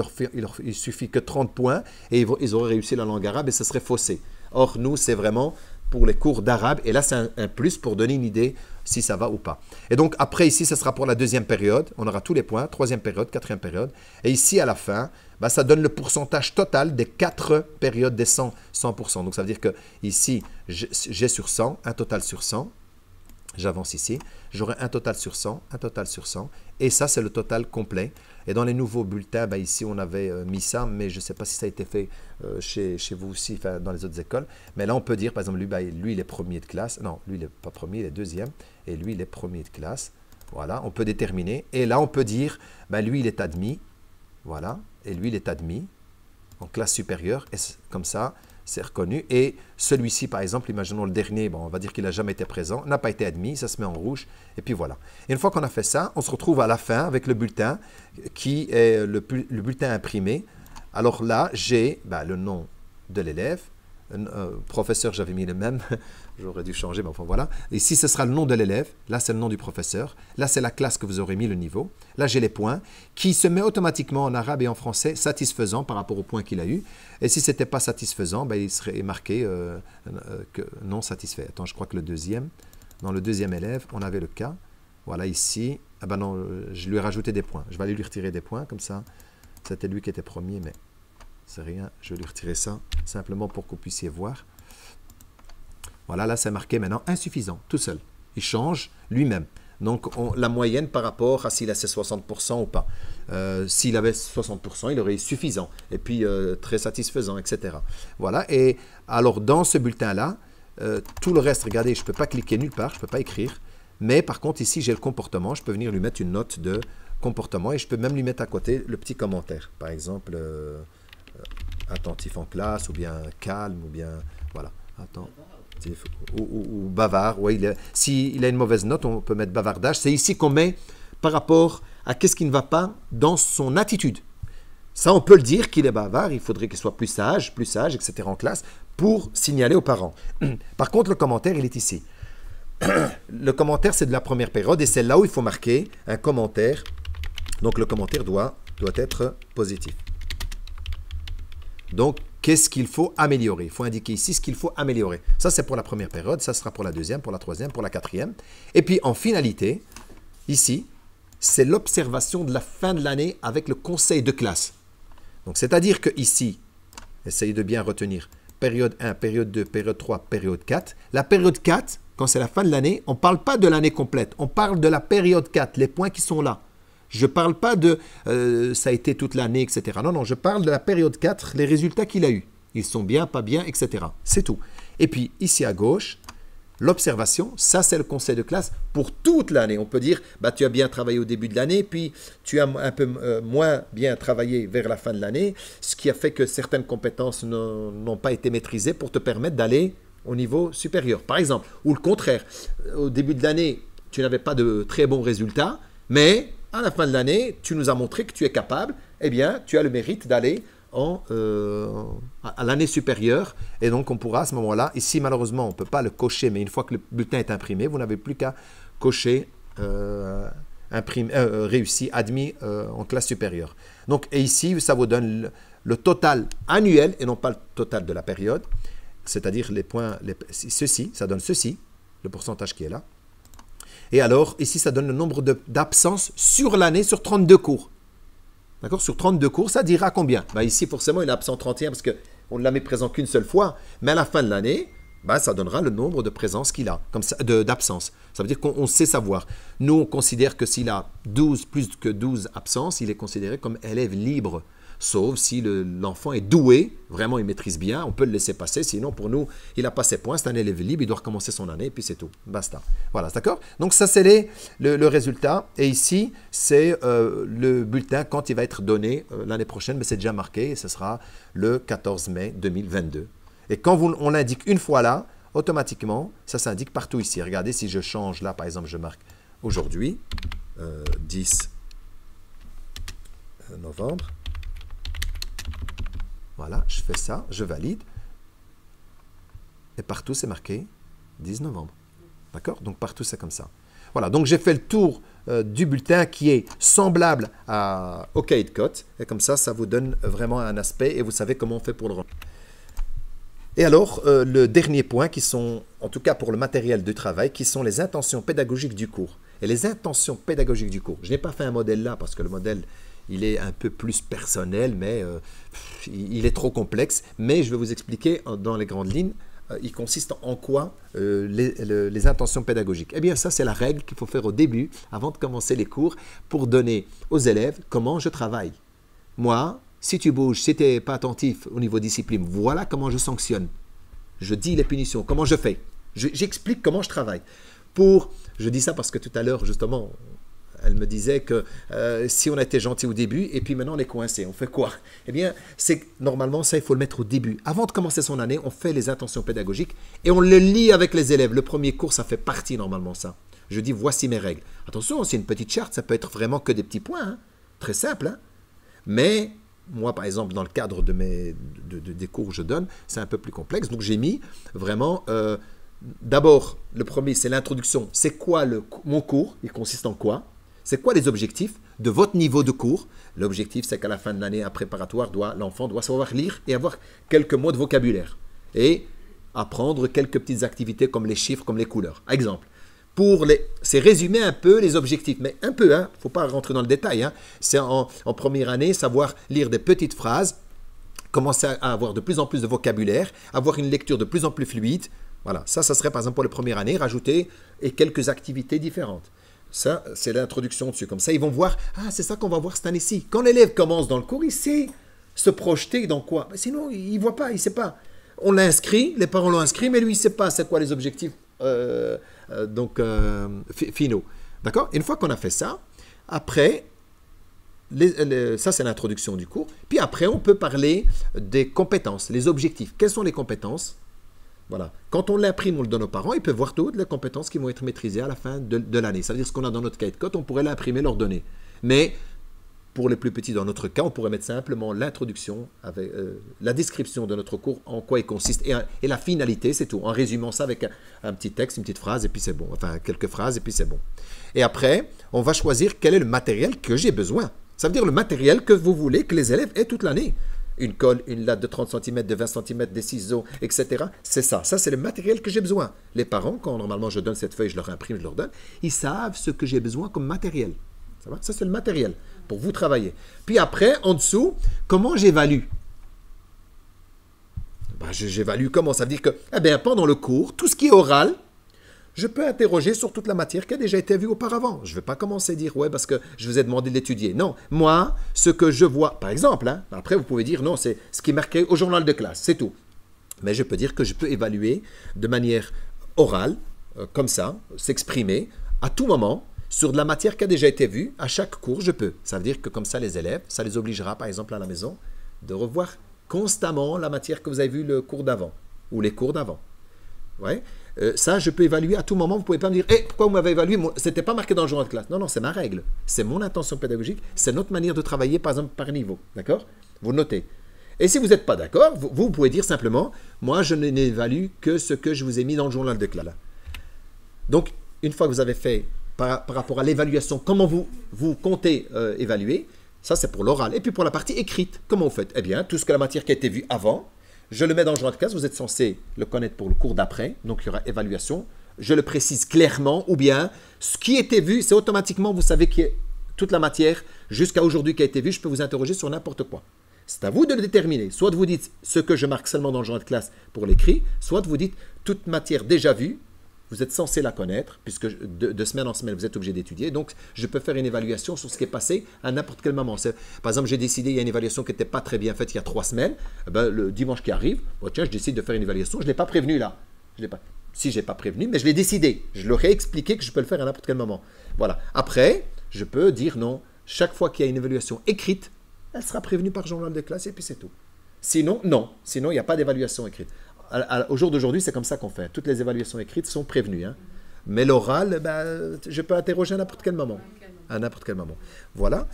[SPEAKER 1] il suffit que 30 points, et ils auraient réussi la langue arabe, et ça serait faussé. Or, nous, c'est vraiment pour les cours d'arabe, et là, c'est un plus pour donner une idée si ça va ou pas. Et donc, après, ici, ce sera pour la deuxième période. On aura tous les points, troisième période, quatrième période. Et ici, à la fin, bah, ça donne le pourcentage total des 4 périodes des 100%. Donc, ça veut dire que ici, j'ai sur 100, un total sur 100. J'avance ici. J'aurai un total sur 100, un total sur 100. Et ça, c'est le total complet. Et dans les nouveaux bulletins, bah, ici, on avait mis ça, mais je ne sais pas si ça a été fait chez vous aussi, dans les autres écoles. Mais là, on peut dire, par exemple, lui, il est premier de classe. Non, lui, il n'est pas premier, il est deuxième. Et lui, il est premier de classe. Voilà, on peut déterminer. Et là, on peut dire, bah, lui, il est admis. Voilà, et lui, il est admis en classe supérieure. Et comme ça, c'est reconnu. Et celui-ci, par exemple, imaginons le dernier, bon, on va dire qu'il n'a jamais été présent, n'a pas été admis, ça se met en rouge, et puis voilà. Et une fois qu'on a fait ça, on se retrouve à la fin avec le bulletin, qui est le bulletin imprimé. Alors là, j'ai le nom de l'élève. Professeur, j'avais mis le même, j'aurais dû changer, mais enfin voilà. Ici, ce sera le nom de l'élève, là c'est le nom du professeur, là c'est la classe que vous aurez mis le niveau, là j'ai les points, qui se met automatiquement en arabe et en français satisfaisant par rapport aux points qu'il a eu. Et si ce n'était pas satisfaisant, ben, il serait marqué que non satisfait. Attends, je crois que dans le deuxième élève, on avait le cas, voilà ici, ah ben non, je lui ai rajouté des points, je vais aller lui retirer des points, comme ça, c'était lui qui était premier, mais c'est rien, je vais lui retirer ça, simplement pour que vous puissiez voir. Voilà, là c'est marqué maintenant insuffisant, tout seul. Il change lui-même. Donc la moyenne par rapport à s'il a ses 60% ou pas. S'il avait 60%, il aurait eu suffisant, et puis très satisfaisant, etc. Voilà, et alors dans ce bulletin-là, tout le reste, regardez, je ne peux pas cliquer nulle part, je ne peux pas écrire, mais par contre ici j'ai le comportement, je peux venir lui mettre une note de comportement, et je peux même lui mettre à côté le petit commentaire, par exemple... attentif en classe, ou bien calme, ou bien, voilà, attentif, ou bavard. Ouais, s'il a une mauvaise note, on peut mettre bavardage. C'est ici qu'on met par rapport à qu'est-ce qui ne va pas dans son attitude. Ça, on peut le dire qu'il est bavard, il faudrait qu'il soit plus sage, etc. en classe, pour signaler aux parents. Par contre, le commentaire, il est ici. Le commentaire, c'est de la première période, et c'est là où il faut marquer un commentaire. Donc, le commentaire doit être positif. Donc, qu'est-ce qu'il faut améliorer? Il faut indiquer ici ce qu'il faut améliorer. Ça, c'est pour la première période. Ça sera pour la deuxième, pour la troisième, pour la quatrième. Et puis, en finalité, ici, c'est l'observation de la fin de l'année avec le conseil de classe. Donc, c'est-à-dire que ici, essayez de bien retenir, période 1, période 2, période 3, période 4. La période 4, quand c'est la fin de l'année, on ne parle pas de l'année complète. On parle de la période 4, les points qui sont là. Je ne parle pas de ça a été toute l'année, etc. Non, non, je parle de la période 4, les résultats qu'il a eus. Ils sont bien, pas bien, etc. C'est tout. Et puis, ici à gauche, L'observation, ça c'est le conseil de classe pour toute l'année. On peut dire, bah, tu as bien travaillé au début de l'année, puis tu as un peu moins bien travaillé vers la fin de l'année, ce qui a fait que certaines compétences n'ont pas été maîtrisées pour te permettre d'aller au niveau supérieur. Par exemple, ou le contraire, au début de l'année, tu n'avais pas de très bons résultats, mais à la fin de l'année, tu nous as montré que tu es capable, eh bien, tu as le mérite d'aller à l'année supérieure, et donc on pourra à ce moment-là, ici malheureusement on ne peut pas le cocher, mais une fois que le bulletin est imprimé, vous n'avez plus qu'à cocher réussi, admis en classe supérieure. Donc, et ici, ça vous donne le total annuel et non pas le total de la période, c'est-à-dire les points, ceci, ça donne ceci, le pourcentage qui est là. Et alors, ici, ça donne le nombre d'absences sur l'année, sur 32 cours. D'accord? Sur 32 cours, ça dira combien? Ben ici, forcément, il est absent 31 parce qu'on ne l'a mis présent qu'une seule fois. Mais à la fin de l'année, ben, ça donnera le nombre de présences qu'il a, d'absences. Ça veut dire qu'on sait savoir. Nous, on considère que s'il a plus que 12 absences, il est considéré comme élève libre. Sauf si l'enfant est doué, vraiment il maîtrise bien, on peut le laisser passer. Sinon, pour nous, il n'a pas ses points, c'est un élève libre, il doit recommencer son année, et puis c'est tout. Basta. Voilà, d'accord? Donc ça, c'est le résultat. Et ici, c'est le bulletin quand il va être donné l'année prochaine, mais c'est déjà marqué, et ce sera le 14 mai 2022. Et quand on l'indique une fois là, automatiquement, ça s'indique partout ici. Regardez, si je change là, par exemple, je marque aujourd'hui, 10 novembre. Voilà, je fais ça, je valide. Et partout, c'est marqué 10 novembre. D'accord? Donc, partout, c'est comme ça. Voilà, donc j'ai fait le tour du bulletin qui est semblable au cahier de cote. Et comme ça, ça vous donne vraiment un aspect et vous savez comment on fait pour le rendre. Et alors, le dernier point, qui sont, en tout cas pour le matériel de travail, qui sont les intentions pédagogiques du cours. Et les intentions pédagogiques du cours. Je n'ai pas fait un modèle là parce que le modèle, il est un peu plus personnel, mais il est trop complexe. Mais je vais vous expliquer dans les grandes lignes, il consiste en quoi les intentions pédagogiques. Eh bien, ça, c'est la règle qu'il faut faire au début, avant de commencer les cours, pour donner aux élèves comment je travaille. Moi, si tu bouges, si tu n'es pas attentif au niveau discipline, voilà comment je sanctionne. Je dis les punitions, comment je fais. J'explique comment je travaille. Je dis ça parce que tout à l'heure, justement, elle me disait que si on a été gentil au début et puis maintenant on est coincé, on fait quoi? Eh bien, normalement ça, il faut le mettre au début. Avant de commencer son année, on fait les intentions pédagogiques et on le lit avec les élèves. Le premier cours, ça fait partie normalement ça. Je dis, voici mes règles. Attention, c'est une petite charte, ça peut être vraiment que des petits points, hein, très simple. Hein. Mais moi, par exemple, dans le cadre des cours que je donne, c'est un peu plus complexe. Donc j'ai mis vraiment... D'abord, le premier, c'est l'introduction. C'est quoi mon cours? Il consiste en quoi? C'est quoi les objectifs de votre niveau de cours? L'objectif, c'est qu'à la fin de l'année préparatoire, l'enfant doit savoir lire et avoir quelques mots de vocabulaire. Et apprendre quelques petites activités comme les chiffres, comme les couleurs. Exemple, c'est résumer un peu les objectifs, mais un peu, il ne faut pas rentrer dans le détail. Hein. C'est en première année, savoir lire des petites phrases, commencer à avoir de plus en plus de vocabulaire, avoir une lecture de plus en plus fluide. Voilà, ça serait par exemple pour les premières années, rajouter quelques activités différentes. Ça, c'est l'introduction dessus. Comme ça, ils vont voir, c'est ça qu'on va voir cette année-ci. Quand l'élève commence dans le cours, il sait se projeter dans quoi. Sinon, il ne voit pas, il ne sait pas. On l'a inscrit, les parents l'ont inscrit, mais lui, il ne sait pas c'est quoi les objectifs finaux. D'accord? Une fois qu'on a fait ça, après, ça c'est l'introduction du cours. Puis après, on peut parler des compétences, les objectifs. Quelles sont les compétences? Voilà. Quand on l'imprime, on le donne aux parents, ils peuvent voir toutes les compétences qui vont être maîtrisées à la fin de l'année. Ça veut dire ce qu'on a dans notre cahier de cote, on pourrait l'imprimer, leur donner. Mais pour les plus petits, dans notre cas, on pourrait mettre simplement l'introduction, avec la description de notre cours, en quoi il consiste, et la finalité, c'est tout. En résumant ça avec un petit texte, une petite phrase, et puis c'est bon. Enfin, quelques phrases, et puis c'est bon. Et après, on va choisir quel est le matériel que j'ai besoin. Ça veut dire le matériel que vous voulez que les élèves aient toute l'année. Une colle, une latte de 30 cm, de 20 cm, des ciseaux, etc. C'est ça. Ça, c'est le matériel que j'ai besoin. Les parents, quand normalement je donne cette feuille, je leur imprime, je leur donne, ils savent ce que j'ai besoin comme matériel. Ça va? Ça, c'est le matériel pour vous travailler. Puis après, en dessous, comment j'évalue? J'évalue comment? Ça veut dire que pendant le cours, tout ce qui est oral, je peux interroger sur toute la matière qui a déjà été vue auparavant. Je ne vais pas commencer à dire, parce que je vous ai demandé de l'étudier. Non, moi, ce que je vois, par exemple, après vous pouvez dire, non, c'est ce qui est marqué au journal de classe, c'est tout. Mais je peux dire que je peux évaluer de manière orale, comme ça, s'exprimer à tout moment sur de la matière qui a déjà été vue. À chaque cours, je peux. Ça veut dire que comme ça, les élèves, ça les obligera, par exemple, à la maison, de revoir constamment la matière que vous avez vue le cours d'avant ou les cours d'avant. Ouais. Ça, je peux évaluer à tout moment. Vous ne pouvez pas me dire pourquoi vous m'avez évalué? Ce n'était pas marqué dans le journal de classe. Non, non, c'est ma règle. C'est mon intention pédagogique. C'est notre manière de travailler, par exemple, par niveau. D'accord? Vous notez. Et si vous n'êtes pas d'accord, vous pouvez dire simplement moi, je n'évalue que ce que je vous ai mis dans le journal de classe. Donc, une fois que vous avez fait par rapport à l'évaluation, comment vous comptez évaluer, ça c'est pour l'oral. Et puis pour la partie écrite, comment vous faites? Eh bien, tout ce que la matière qui a été vue avant, je le mets dans le journal de classe, vous êtes censé le connaître pour le cours d'après, donc il y aura évaluation. Je le précise clairement, ou bien ce qui était vu, c'est automatiquement, vous savez que toute la matière jusqu'à aujourd'hui qui a été vue, je peux vous interroger sur n'importe quoi. C'est à vous de le déterminer. Soit vous dites ce que je marque seulement dans le journal de classe pour l'écrit, soit vous dites toute matière déjà vue, vous êtes censé la connaître, puisque de semaine en semaine, vous êtes obligé d'étudier. Donc, je peux faire une évaluation sur ce qui est passé à n'importe quel moment. Par exemple, j'ai décidé, il y a une évaluation qui n'était pas très bien faite il y a 3 semaines. Le dimanche qui arrive, tiens, je décide de faire une évaluation. Je ne l'ai pas prévenu là. Si, je n'ai pas prévenu, mais je l'ai décidé. Je leur ai expliqué que je peux le faire à n'importe quel moment. Voilà. Après, je peux dire non. Chaque fois qu'il y a une évaluation écrite, elle sera prévenue par journal de classe et puis c'est tout. Sinon, non. Sinon, il n'y a pas d'évaluation écrite. Au jour d'aujourd'hui, c'est comme ça qu'on fait. Toutes les évaluations écrites sont prévenues. Hein. Mais l'oral, je peux interroger à n'importe quel moment. À n'importe quel moment. Voilà.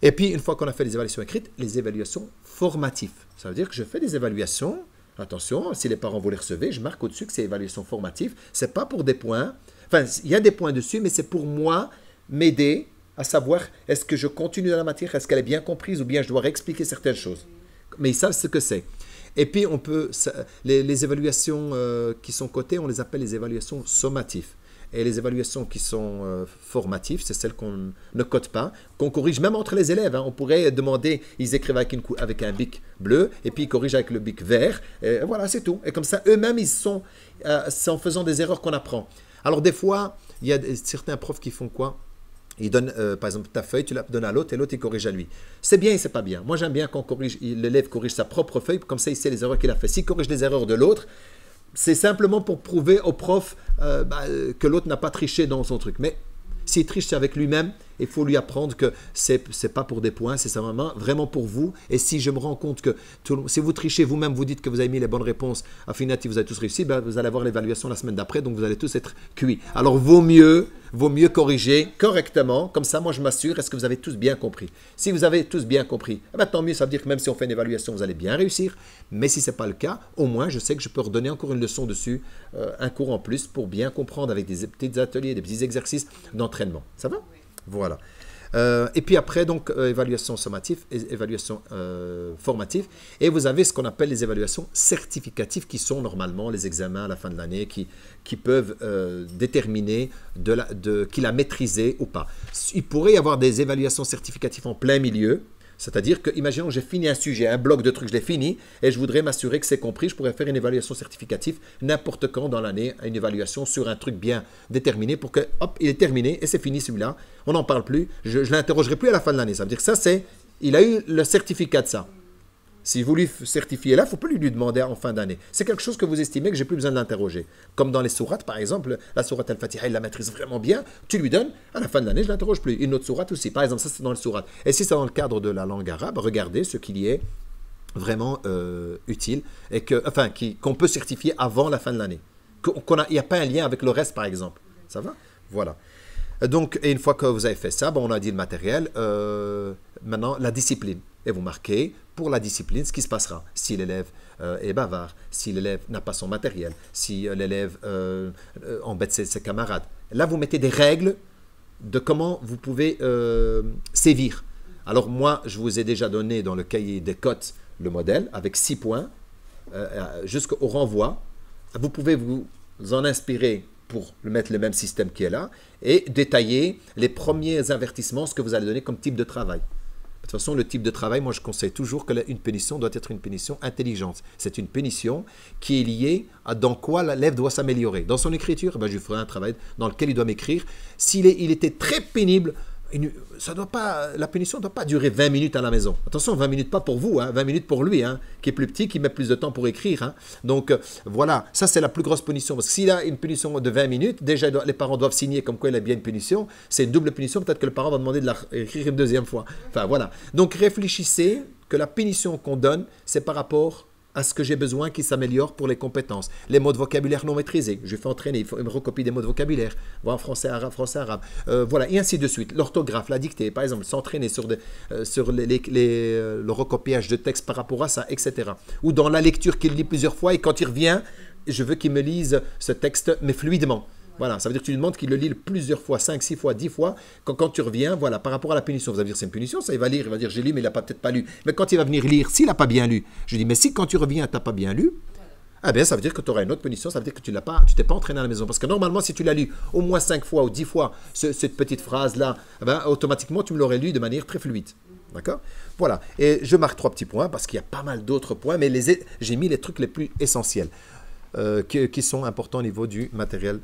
[SPEAKER 1] Et puis, une fois qu'on a fait les évaluations écrites, les évaluations formatives. Ça veut dire que je fais des évaluations. Attention, si les parents vous les recevez, je marque au-dessus que c'est évaluation formative. Ce n'est pas pour des points. Enfin, il y a des points dessus, mais c'est pour moi m'aider à savoir est-ce que je continue dans la matière, est-ce qu'elle est bien comprise ou bien je dois réexpliquer certaines choses. Mais ils savent ce que c'est. Et puis, les évaluations qui sont cotées, on les appelle les évaluations sommatives. Et les évaluations qui sont formatives, c'est celles qu'on ne cote pas, qu'on corrige même entre les élèves. Hein. On pourrait demander, ils écrivent avec un bic bleu, et puis ils corrigent avec le bic vert. Et voilà, c'est tout. Et comme ça, eux-mêmes, c'est en faisant des erreurs qu'on apprend. Alors, des fois, il y a certains profs qui font quoi? Il donne, par exemple, ta feuille, tu la donnes à l'autre et l'autre, il corrige à lui. C'est bien et c'est pas bien. Moi, j'aime bien quand l'élève corrige sa propre feuille, comme ça, il sait les erreurs qu'il a fait. S'il corrige les erreurs de l'autre, c'est simplement pour prouver au prof que l'autre n'a pas triché dans son truc. Mais s'il triche, c'est avec lui-même. Il faut lui apprendre que c'est pas pour des points, c'est vraiment pour vous. Et si je me rends compte que si vous trichez vous-même, vous dites que vous avez mis les bonnes réponses, à Finati, vous avez tous réussi, vous allez avoir l'évaluation la semaine d'après, donc vous allez tous être cuits. Alors, vaut mieux corriger correctement. Comme ça, moi, je m'assure, est-ce que vous avez tous bien compris? Si vous avez tous bien compris, tant mieux, ça veut dire que même si on fait une évaluation, vous allez bien réussir. Mais si ce n'est pas le cas, au moins, je sais que je peux redonner encore une leçon dessus, un cours en plus pour bien comprendre avec des petits ateliers, des petits exercices d'entraînement. Ça va? Voilà. Et puis après, donc, évaluation sommative et évaluation formative. Et vous avez ce qu'on appelle les évaluations certificatives qui sont normalement les examens à la fin de l'année qui peuvent déterminer qu'il a maîtrisé ou pas. Il pourrait y avoir des évaluations certificatives en plein milieu. C'est-à-dire que, imaginons que j'ai fini un sujet, un bloc de trucs, je l'ai fini, et je voudrais m'assurer que c'est compris. Je pourrais faire une évaluation certificative n'importe quand dans l'année, une évaluation sur un truc bien déterminé pour que, hop, il est terminé et c'est fini celui-là. On n'en parle plus. Je ne l'interrogerai plus à la fin de l'année. Ça veut dire que ça, il a eu le certificat de ça. Si vous lui certifiez là, il ne faut pas lui demander en fin d'année. C'est quelque chose que vous estimez que j'ai plus besoin de l'interroger. Comme dans les sourates, par exemple, la sourate Al-Fatiha, il la maîtrise vraiment bien. Tu lui donnes, à la fin de l'année, je ne l'interroge plus. Une autre sourate aussi. Par exemple, ça c'est dans le sourate. Et si c'est dans le cadre de la langue arabe, regardez ce qu'il y est vraiment utile et qu'on peut certifier avant la fin de l'année. Il n'y a pas un lien avec le reste, par exemple. Ça va? Voilà. Donc, et une fois que vous avez fait ça, on a dit le matériel. Maintenant, la discipline. Et vous marquez pour la discipline ce qui se passera. Si l'élève est bavard, si l'élève n'a pas son matériel, si l'élève embête ses camarades. Là, vous mettez des règles de comment vous pouvez sévir. Alors moi, je vous ai déjà donné dans le cahier des cotes le modèle avec 6 points jusqu'au renvoi. Vous pouvez vous en inspirer pour mettre le même système qui est là et détailler les premiers avertissements, ce que vous allez donner comme type de travail. De toute façon, le type de travail, moi je conseille toujours qu'une punition doit être une punition intelligente. C'est une punition qui est liée à dans quoi l'élève doit s'améliorer. Dans son écriture, je lui ferai un travail dans lequel il doit m'écrire. Il était très pénible la punition ne doit pas durer 20 minutes à la maison. Attention, 20 minutes pas pour vous, hein, 20 minutes pour lui, hein, qui est plus petit, qui met plus de temps pour écrire. Hein. Donc voilà, ça c'est la plus grosse punition. Parce que s'il a une punition de 20 minutes, déjà les parents doivent signer comme quoi il a bien une punition. C'est une double punition, peut-être que le parent va demander de l'écrire une deuxième fois. Enfin voilà. Donc réfléchissez que la punition qu'on donne, c'est par rapport à ce que j'ai besoin qui s'améliore pour les compétences. Les mots de vocabulaire non maîtrisés, je fais entraîner, il faut me recopier des mots de vocabulaire, voir français, arabe, voilà, et ainsi de suite. L'orthographe, la dictée, par exemple, s'entraîner sur le recopiage de textes par rapport à ça, etc. Ou dans la lecture qu'il lit plusieurs fois et quand il revient, je veux qu'il me lise ce texte, mais fluidement. Voilà, ça veut dire que tu lui demandes qu'il le lit plusieurs fois, 5, 6 fois, 10 fois. Quand tu reviens, voilà, par rapport à la punition, vous allez dire c'est une punition, ça il va lire, il va dire j'ai lu, mais il n'a peut-être pas lu. Mais quand il va venir lire, s'il n'a pas bien lu, je dis mais si quand tu reviens, tu n'as pas bien lu, ah bien ça veut dire que tu auras une autre punition, ça veut dire que tu t'es pas entraîné à la maison. Parce que normalement, si tu l'as lu au moins 5 fois ou 10 fois, cette petite phrase-là, eh ben, automatiquement, tu me l'aurais lu de manière très fluide. D'accord? Voilà. Et je marque 3 petits points parce qu'il y a pas mal d'autres points, mais j'ai mis les trucs les plus essentiels qui sont importants au niveau du matériel.